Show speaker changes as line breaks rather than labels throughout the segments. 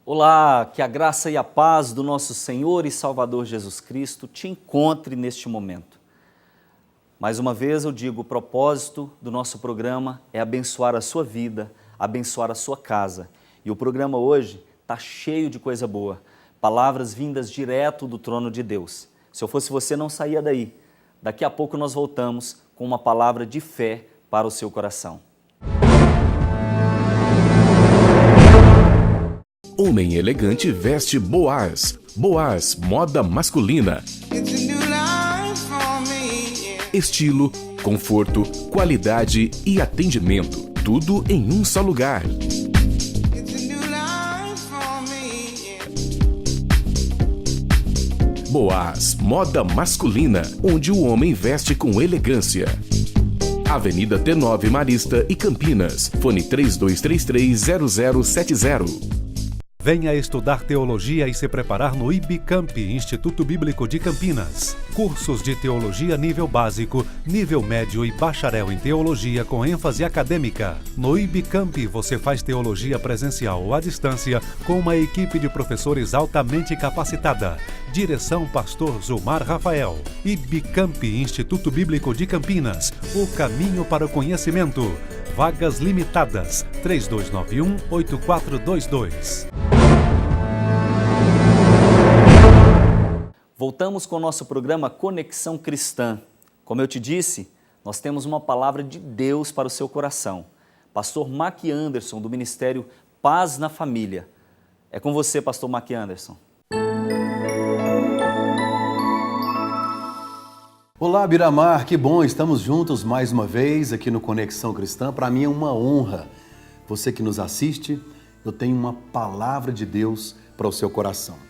Olá, que a graça e a paz do nosso Senhor e Salvador Jesus Cristo te encontre neste momento. Mais uma vez eu digo, o propósito do nosso programa é abençoar a sua vida, abençoar a sua casa. E o programa hoje está cheio de coisa boa, palavras vindas direto do trono de Deus. Se eu fosse você, não saía daí. Daqui a pouco nós voltamos com uma palavra de fé para o seu coração.
Homem elegante veste Boaz. Boaz, moda masculina. Estilo, conforto, qualidade e atendimento. Tudo em um só lugar. Boaz, moda masculina, onde o homem veste com elegância. Avenida T9 Marista e Campinas. Fone 3233-0070.
Venha estudar teologia e se preparar no IBCamp, Instituto Bíblico de Campinas. Cursos de teologia nível básico, nível médio e bacharel em teologia com ênfase acadêmica. No IBCamp você faz teologia presencial ou à distância com uma equipe de professores altamente capacitada. Direção Pastor Zumar Rafael. IBCamp, Instituto Bíblico de Campinas. O caminho para o conhecimento. Vagas limitadas. 3291-8422.
Voltamos com o nosso programa Conexão Cristã. Como eu te disse, nós temos uma palavra de Deus para o seu coração. Pastor Mac Anderson, do Ministério Paz na Família. É com você, Pastor Mac Anderson.
Olá, Biramar, que bom, estamos juntos mais uma vez aqui no Conexão Cristã. Para mim é uma honra. Você que nos assiste, eu tenho uma palavra de Deus para o seu coração.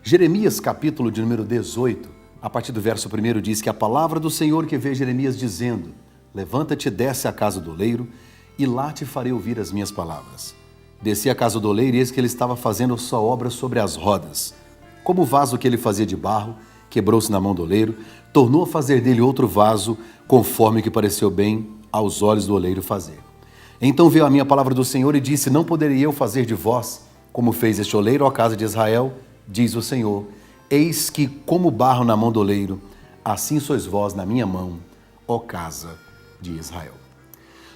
Jeremias, capítulo de número 18, a partir do verso 1 diz que a palavra do Senhor que veio Jeremias dizendo: levanta-te, desce à casa do oleiro, e lá te farei ouvir as minhas palavras. Desci à casa do oleiro e eis que ele estava fazendo sua obra sobre as rodas. Como o vaso que ele fazia de barro, quebrou-se na mão do oleiro, tornou a fazer dele outro vaso, conforme o que pareceu bem aos olhos do oleiro fazer. Então veio a minha palavra do Senhor e disse: não poderia eu fazer de vós, como fez este oleiro, ó casa de Israel? Diz o Senhor: eis que, como barro na mão do oleiro, assim sois vós na minha mão, ó casa de Israel.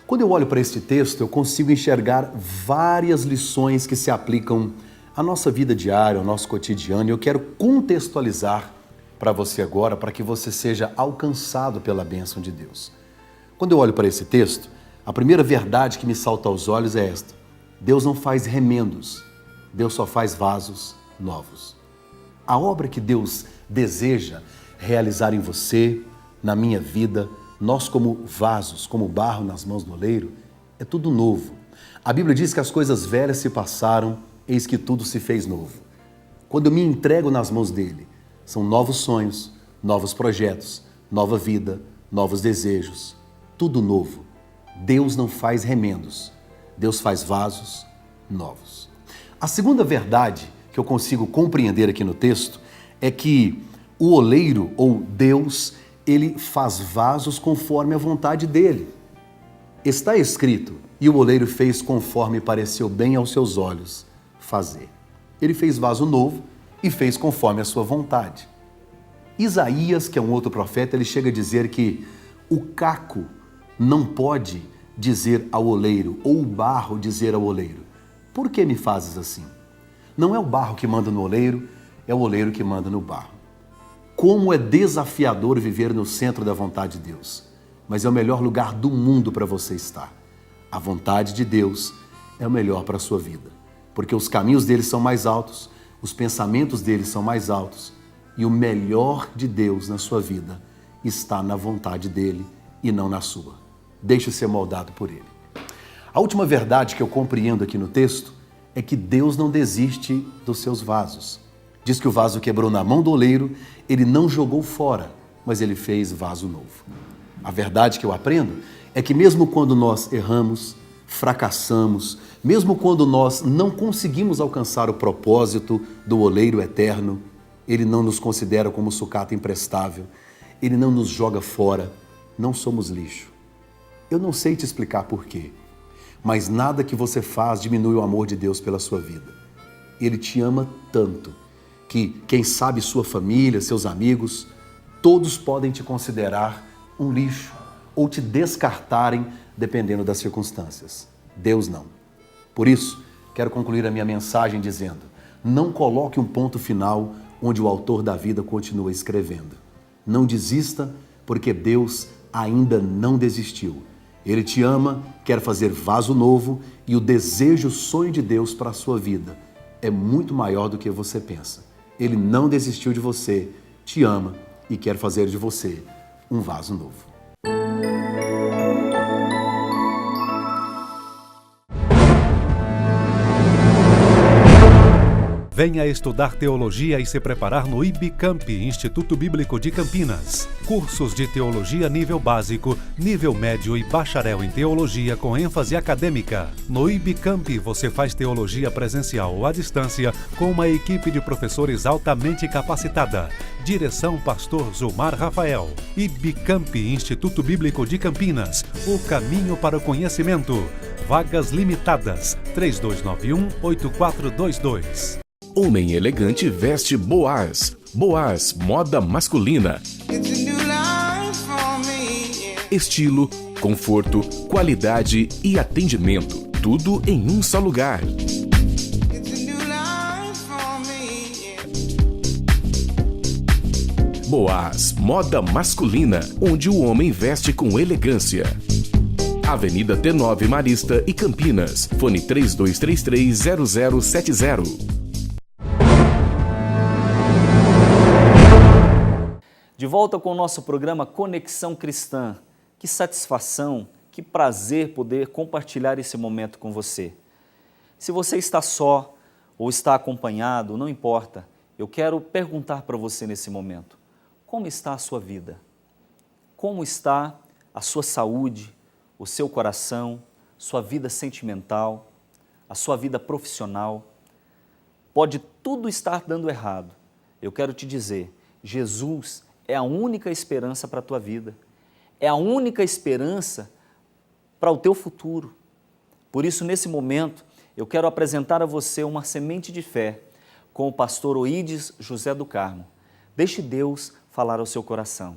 Quando eu olho para este texto, eu consigo enxergar várias lições que se aplicam à nossa vida diária, ao nosso cotidiano, e eu quero contextualizar para você agora, para que você seja alcançado pela bênção de Deus. Quando eu olho para esse texto, a primeira verdade que me salta aos olhos é esta: Deus não faz remendos, Deus só faz vasos novos. A obra que Deus deseja realizar em você, na minha vida, nós como vasos, como barro nas mãos do oleiro, é tudo novo. A Bíblia diz que as coisas velhas se passaram, eis que tudo se fez novo. Quando eu me entrego nas mãos dele, são novos sonhos, novos projetos, nova vida, novos desejos, tudo novo. Deus não faz remendos, Deus faz vasos novos. A segunda verdade que eu consigo compreender aqui no texto é que o oleiro, ou Deus, ele faz vasos conforme a vontade dele. Está escrito: e o oleiro fez conforme pareceu bem aos seus olhos fazer. Ele fez vaso novo e fez conforme a sua vontade. Isaías, que é um outro profeta, ele chega a dizer que o caco não pode dizer ao oleiro, ou o barro dizer ao oleiro: por que me fazes assim? Não é o barro que manda no oleiro, é o oleiro que manda no barro. Como é desafiador viver no centro da vontade de Deus, mas é o melhor lugar do mundo para você estar. A vontade de Deus é o melhor para a sua vida, porque os caminhos dele são mais altos, os pensamentos dele são mais altos, e o melhor de Deus na sua vida está na vontade dele e não na sua. Deixe ser moldado por ele. A última verdade que eu compreendo aqui no texto é que Deus não desiste dos seus vasos. Diz que o vaso quebrou na mão do oleiro, ele não jogou fora, mas ele fez vaso novo. A verdade que eu aprendo é que mesmo quando nós erramos, fracassamos, mesmo quando nós não conseguimos alcançar o propósito do oleiro eterno, ele não nos considera como sucata imprestável, ele não nos joga fora, não somos lixo. Eu não sei te explicar por quê, mas nada que você faz diminui o amor de Deus pela sua vida. Ele te ama tanto que, quem sabe, sua família, seus amigos, todos podem te considerar um lixo ou te descartarem dependendo das circunstâncias. Deus não. Por isso, quero concluir a minha mensagem dizendo: não coloque um ponto final onde o autor da vida continua escrevendo. Não desista, porque Deus ainda não desistiu. Ele te ama, quer fazer vaso novo e o desejo, o sonho de Deus para a sua vida é muito maior do que você pensa. Ele não desistiu de você, te ama e quer fazer de você um vaso novo.
Venha estudar teologia e se preparar no IBCamp, Instituto Bíblico de Campinas. Cursos de teologia nível básico, nível médio e bacharel em teologia com ênfase acadêmica. No IBCamp você faz teologia presencial ou à distância com uma equipe de professores altamente capacitada. Direção Pastor Zulmar Rafael. IBCamp, Instituto Bíblico de Campinas. O caminho para o conhecimento. Vagas limitadas. 3291-8422.
Homem elegante veste Boaz. Boaz, moda masculina. Estilo, conforto, qualidade e atendimento. Tudo em um só lugar. Boaz, moda masculina, onde o homem veste com elegância. Avenida T9 Marista e Campinas. Fone 3233-0070.
De volta com o nosso programa Conexão Cristã. Que satisfação, que prazer poder compartilhar esse momento com você. Se você está só ou está acompanhado, não importa. Eu quero perguntar para você nesse momento: como está a sua vida? Como está a sua saúde, o seu coração, sua vida sentimental, a sua vida profissional? Pode tudo estar dando errado. Eu quero te dizer, Jesus é a única esperança para a tua vida. É a única esperança para o teu futuro. Por isso, nesse momento, eu quero apresentar a você uma semente de fé com o pastor Oídes José do Carmo. Deixe Deus falar ao seu coração.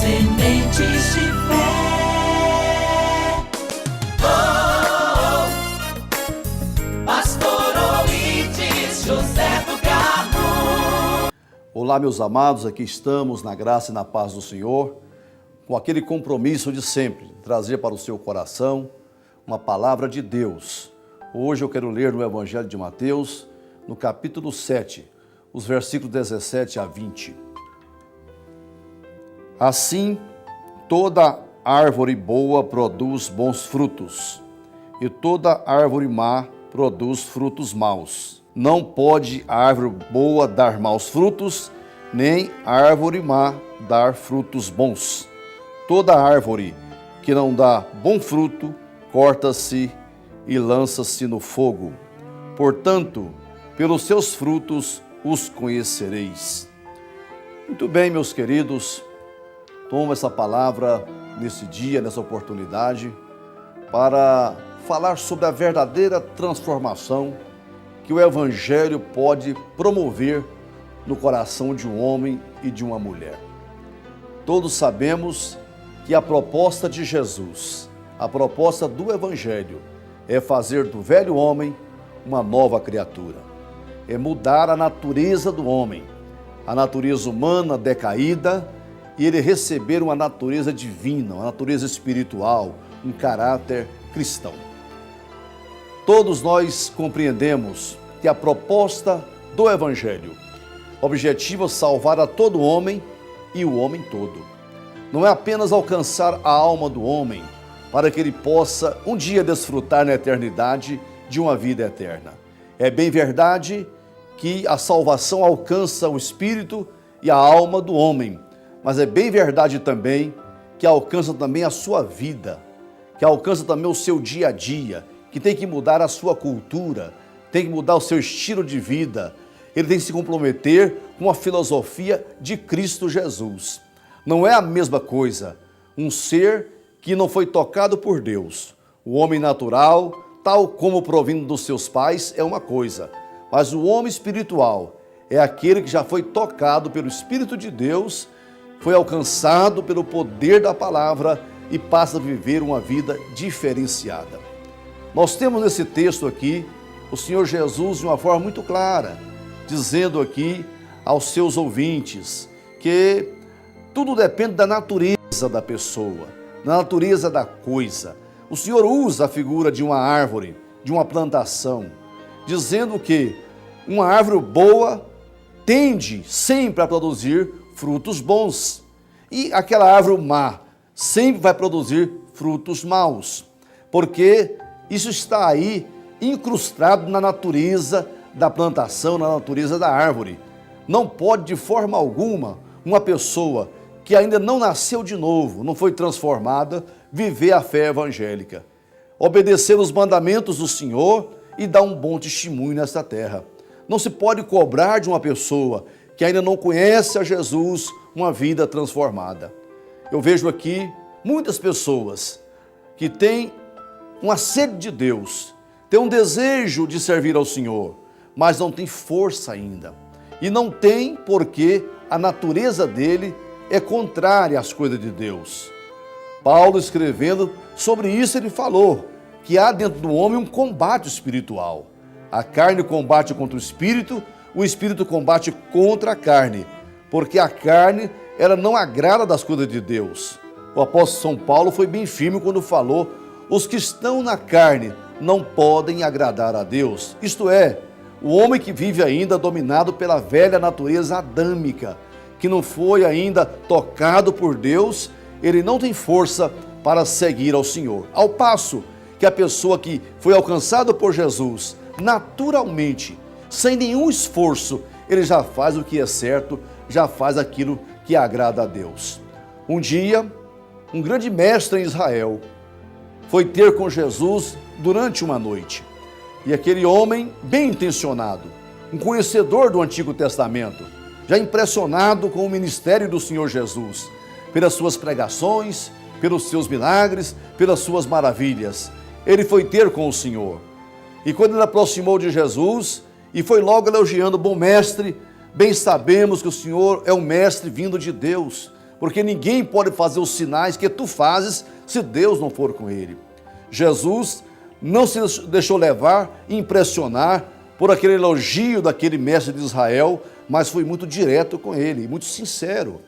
Sementes de fé.
Olá, meus amados, aqui estamos na graça e na paz do Senhor, com aquele compromisso de sempre, trazer para o seu coração uma palavra de Deus. Hoje eu quero ler no Evangelho de Mateus, no capítulo 7, os versículos 17 a 20. Assim, toda árvore boa produz bons frutos, e toda árvore má produz frutos maus. Não pode a árvore boa dar maus frutos, nem a árvore má dar frutos bons. Toda árvore que não dá bom fruto, corta-se e lança-se no fogo. Portanto, pelos seus frutos os conhecereis. Muito bem, meus queridos, tomo essa palavra nesse dia, nessa oportunidade, para falar sobre a verdadeira transformação que o Evangelho pode promover no coração de um homem e de uma mulher. Todos sabemos que a proposta de Jesus, a proposta do Evangelho, é fazer do velho homem uma nova criatura. É mudar a natureza do homem, a natureza humana decaída, e ele receber uma natureza divina, uma natureza espiritual, um caráter cristão. Todos nós compreendemos que a proposta do Evangelho objetiva salvar a todo homem e o homem todo. Não é apenas alcançar a alma do homem para que ele possa um dia desfrutar na eternidade de uma vida eterna. É bem verdade que a salvação alcança o espírito e a alma do homem, mas é bem verdade também que alcança também a sua vida, que alcança também o seu dia a dia, que tem que mudar a sua cultura, tem que mudar o seu estilo de vida, ele tem que se comprometer com a filosofia de Cristo Jesus. Não é a mesma coisa um ser que não foi tocado por Deus. O homem natural, tal como provindo dos seus pais, é uma coisa, mas o homem espiritual é aquele que já foi tocado pelo Espírito de Deus, foi alcançado pelo poder da palavra e passa a viver uma vida diferenciada. Nós temos nesse texto aqui o Senhor Jesus de uma forma muito clara, dizendo aqui aos seus ouvintes que tudo depende da natureza da pessoa, da natureza da coisa. O Senhor usa a figura de uma árvore, de uma plantação, dizendo que uma árvore boa tende sempre a produzir frutos bons e aquela árvore má sempre vai produzir frutos maus, porque isso está aí incrustado na natureza da plantação, na natureza da árvore. Não pode de forma alguma uma pessoa que ainda não nasceu de novo, não foi transformada, viver a fé evangélica, obedecer os mandamentos do Senhor e dar um bom testemunho nesta terra. Não se pode cobrar de uma pessoa que ainda não conhece a Jesus uma vida transformada. Eu vejo aqui muitas pessoas que têm uma sede de Deus, têm um desejo de servir ao Senhor, mas não têm força ainda. E não tem porque a natureza dele é contrária às coisas de Deus. Paulo, escrevendo sobre isso, ele falou que há dentro do homem um combate espiritual. A carne combate contra o espírito combate contra a carne, porque a carne, ela não agrada das coisas de Deus. O apóstolo São Paulo foi bem firme quando falou: os que estão na carne não podem agradar a Deus. Isto é, o homem que vive ainda dominado pela velha natureza adâmica, que não foi ainda tocado por Deus, ele não tem força para seguir ao Senhor. Ao passo que a pessoa que foi alcançada por Jesus, naturalmente, sem nenhum esforço, ele já faz o que é certo, já faz aquilo que agrada a Deus. Um dia, um grande mestre em Israel foi ter com Jesus durante uma noite. E aquele homem, bem intencionado, um conhecedor do Antigo Testamento, já impressionado com o ministério do Senhor Jesus, pelas suas pregações, pelos seus milagres, pelas suas maravilhas, ele foi ter com o Senhor. E quando ele aproximou de Jesus, e foi logo elogiando: bom mestre, bem sabemos que o Senhor é um mestre vindo de Deus, porque ninguém pode fazer os sinais que tu fazes se Deus não for com ele. Jesus não se deixou levar e impressionar por aquele elogio daquele mestre de Israel, mas foi muito direto com ele, muito sincero.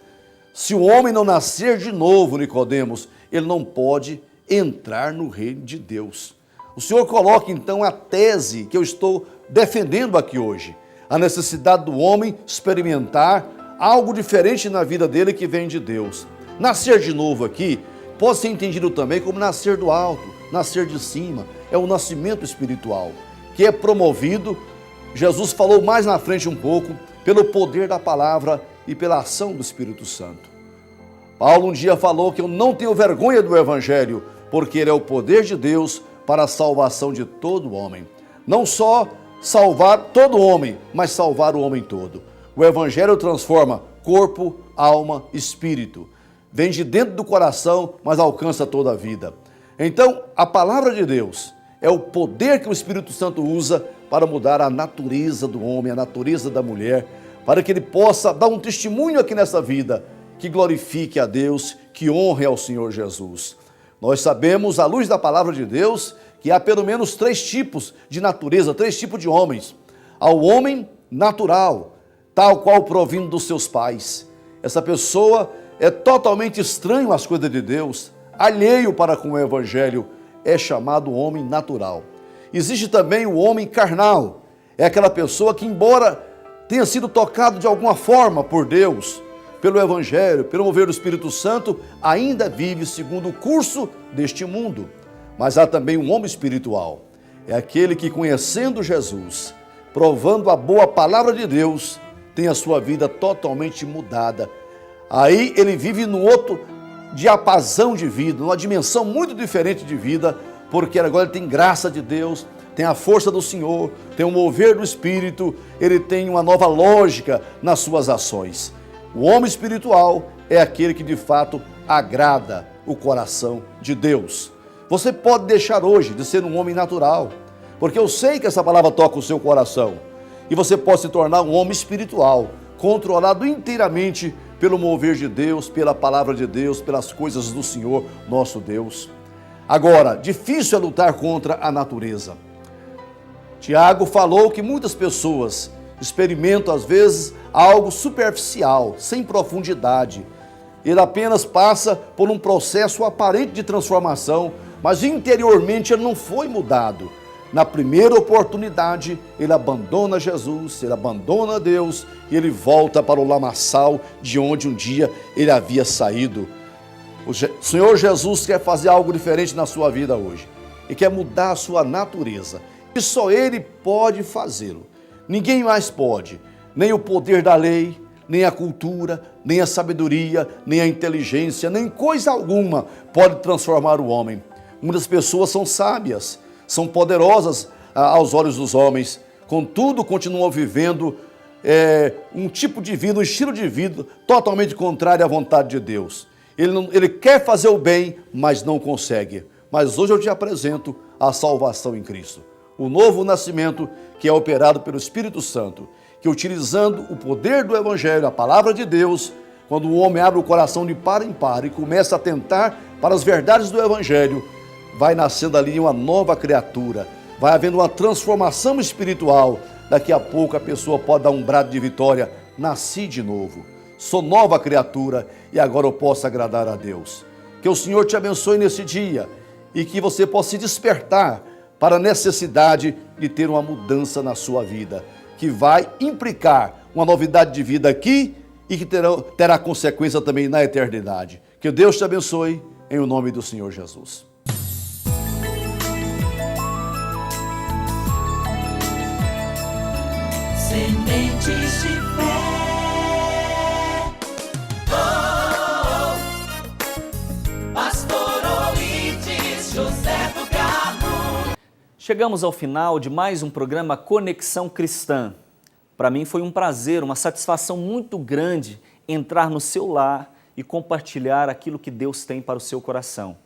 Se o homem não nascer de novo, Nicodemos, ele não pode entrar no reino de Deus. O Senhor coloca então a tese que eu estou defendendo aqui hoje, a necessidade do homem experimentar algo diferente na vida dele que vem de Deus. Nascer de novo aqui pode ser entendido também como nascer do alto, nascer de cima, é o nascimento espiritual, que é promovido, Jesus falou mais na frente um pouco, pelo poder da palavra e pela ação do Espírito Santo. Paulo um dia falou que eu não tenho vergonha do Evangelho, porque ele é o poder de Deus para a salvação de todo homem. Não só salvar todo homem, mas salvar o homem todo. O Evangelho transforma corpo, alma, espírito. Vem de dentro do coração, mas alcança toda a vida. Então, a palavra de Deus é o poder que o Espírito Santo usa para mudar a natureza do homem, a natureza da mulher, para que ele possa dar um testemunho aqui nessa vida, que glorifique a Deus, que honre ao Senhor Jesus. Nós sabemos, à luz da palavra de Deus, que há pelo menos 3 tipos de natureza, 3 tipos de homens. Há o homem natural, tal qual provindo dos seus pais. Essa pessoa é totalmente estranho às coisas de Deus, alheio para com o Evangelho, é chamado homem natural. Existe também o homem carnal, é aquela pessoa que, embora tenha sido tocado de alguma forma por Deus, pelo Evangelho, pelo mover do Espírito Santo, ainda vive segundo o curso deste mundo. Mas há também um homem espiritual, é aquele que, conhecendo Jesus, provando a boa palavra de Deus, tem a sua vida totalmente mudada. Aí ele vive num outro diapasão de vida, numa dimensão muito diferente de vida, porque agora ele tem graça de Deus, tem a força do Senhor, tem o mover do Espírito, ele tem uma nova lógica nas suas ações. O homem espiritual é aquele que de fato agrada o coração de Deus. Você pode deixar hoje de ser um homem natural, porque eu sei que essa palavra toca o seu coração. E você pode se tornar um homem espiritual, controlado inteiramente pelo mover de Deus, pela palavra de Deus, pelas coisas do Senhor, nosso Deus. Agora, difícil é lutar contra a natureza. Tiago falou que muitas pessoas experimentam, às vezes, algo superficial, sem profundidade. Ele apenas passa por um processo aparente de transformação, mas interiormente ele não foi mudado. Na primeira oportunidade, ele abandona Jesus, ele abandona Deus e ele volta para o lamaçal de onde um dia ele havia saído. O Senhor Jesus quer fazer algo diferente na sua vida hoje e quer mudar a sua natureza. E só Ele pode fazê-lo. Ninguém mais pode, nem o poder da lei, nem a cultura, nem a sabedoria, nem a inteligência, nem coisa alguma pode transformar o homem. Muitas pessoas são sábias, são poderosas aos olhos dos homens, contudo continuam vivendo um tipo de vida, um estilo de vida totalmente contrário à vontade de Deus. Ele quer fazer o bem, mas não consegue. Mas hoje eu te apresento a salvação em Cristo. O novo nascimento que é operado pelo Espírito Santo, que utilizando o poder do Evangelho, a palavra de Deus, quando o homem abre o coração de par em par e começa a atentar para as verdades do Evangelho, vai nascendo ali uma nova criatura, vai havendo uma transformação espiritual. Daqui a pouco a pessoa pode dar um brado de vitória: nasci de novo, sou nova criatura e agora eu posso agradar a Deus. Que o Senhor te abençoe nesse dia e que você possa se despertar para a necessidade de ter uma mudança na sua vida, que vai implicar uma novidade de vida aqui e que terá consequência também na eternidade. Que Deus te abençoe, em o nome do Senhor Jesus.
Sementes de fé. Pastor Oídes José do Carmo.
Chegamos ao final de mais um programa Conexão Cristã. Para mim foi um prazer, uma satisfação muito grande entrar no seu lar e compartilhar aquilo que Deus tem para o seu coração.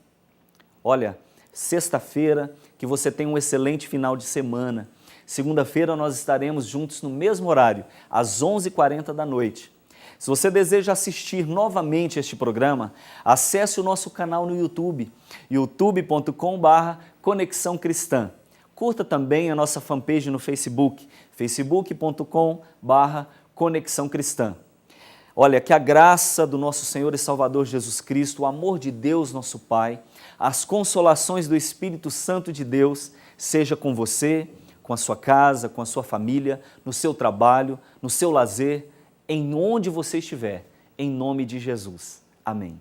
Olha, sexta-feira, que você tenha um excelente final de semana. Segunda-feira nós estaremos juntos no mesmo horário, às 11h40 da noite. Se você deseja assistir novamente este programa, acesse o nosso canal no YouTube, youtube.com/Conexão Cristã. Curta também a nossa fanpage no Facebook, facebook.com/Conexão Cristã. Olha, que a graça do nosso Senhor e Salvador Jesus Cristo, o amor de Deus, nosso Pai, as consolações do Espírito Santo de Deus, seja com você, com a sua casa, com a sua família, no seu trabalho, no seu lazer, em onde você estiver, em nome de Jesus. Amém.